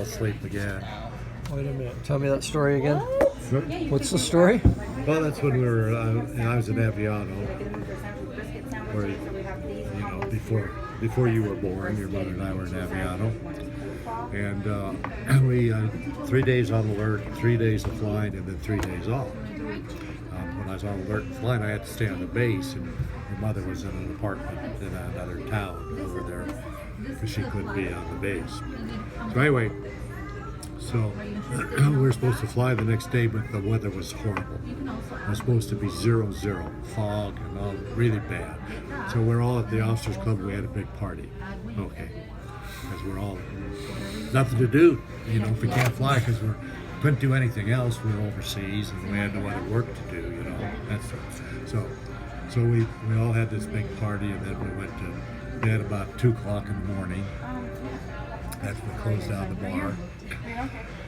Asleep again. Wait a minute. Tell me that story again. Sure. What's the story? Well, that's when we were. I was in Aviano, where before you were born, your mother and I were in Aviano, and we 3 days on alert, 3 days of flying, and then 3 days off. When I was on alert and flying, I had to stay on the base, and your mother was in an apartment in another town over there because she couldn't be on the base. So anyway. So we were supposed to fly the next day, but the weather was horrible. It was supposed to be 0-0, fog and all really bad. So we're all at the officers' club. We had a big party. Okay, because we're all nothing to do. If we can't fly because we couldn't do anything else. We were overseas and we had no other work to do. So we all had this big party, and then we went to bed about 2 o'clock in the morning. After we closed down the bar.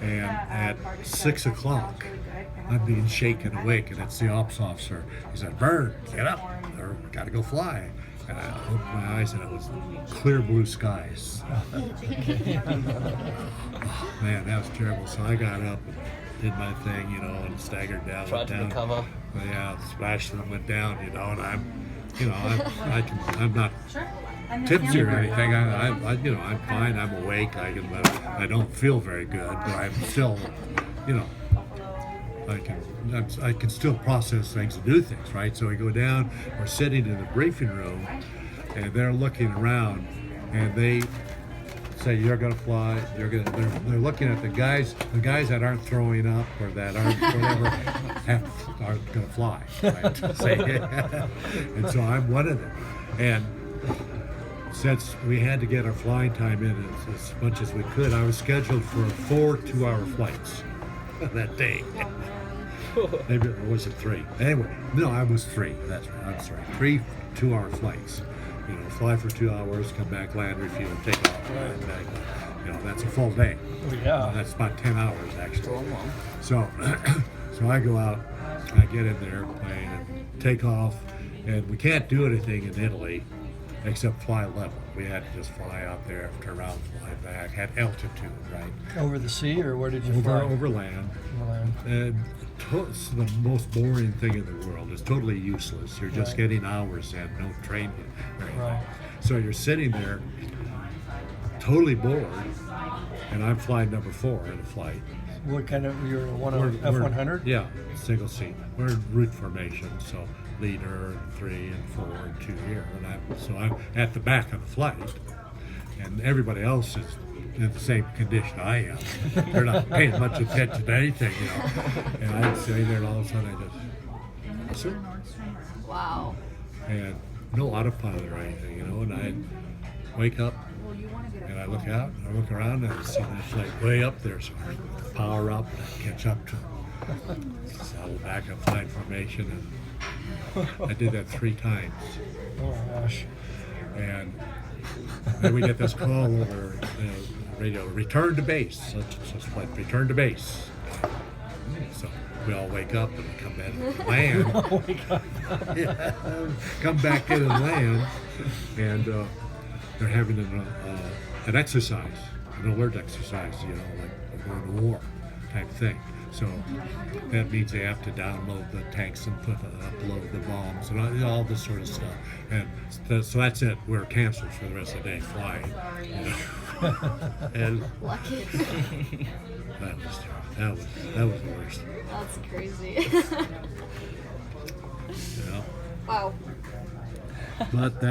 And at 6 o'clock, I'm being shaken awake, and it's the ops officer. He said, "Bird, get up, or got to go fly." And I opened my eyes, and it was clear blue skies. Oh, man, that was terrible. So I got up and did my thing, and staggered down. Tried to recover. Yeah, splashed and went down, and I'm not tipsy or anything. I'm fine. I'm awake. I don't feel very good, but I'm still, I can still process things and do things, right? So we go down. We're sitting in the briefing room, and they're looking around, and they say, "You're going to fly." They're looking at the guys that aren't throwing up or that aren't whatever aren't going to fly, right? And so I'm one of them, and since we had to get our flying time in as much as we could, I was scheduled for 4 2-hour flights that day. Maybe it wasn't 3. Anyway, no, I was 3. That's right. I'm sorry. 3 2-hour flights. Fly for 2 hours, come back, land, refuel, take off, land back. That's a full day. Yeah. That's about 10 hours actually. So I go out, I get in the airplane and take off, and we can't do anything in Italy except fly level. We had to just fly out there, turn around, fly back, at altitude, right? Over the sea, or where did you fly? Over land. Overland. And it's the most boring thing in the world. It's totally useless. You're just getting hours and no training. Right. So you're sitting there, totally bored, and I'm flying number 4 in a flight. What kind of, you're a F-100? Yeah, single seat. We're in route formation, so leader, and 3 and 4 and 2 here. And I'm at the back of the flight, and everybody else is in the same condition I am. They're not paying much attention to anything, And I'm sitting there, and all of a sudden I just, "Sir?" Wow. And no autopilot or anything, and I wake up, and I look out, and I look around, and I see that flight way up there, so I power up and catch up to them. Settle back up, flying formation, and I did that 3 times. Oh gosh. And then we get this call over the radio, "Return to base." Such flight, "Return to base." So we all wake up and we come in and land. Oh my God. Yeah, come back in and land, and they're having an exercise, an alert exercise, like we're going to war type thing. So that means they have to download the tanks and upload the bombs and all this sort of stuff. And so that's it. We're canceled for the rest of the day flying. And Lucky. that was terrible. That was the worst. That's crazy. Yeah. Wow. But that.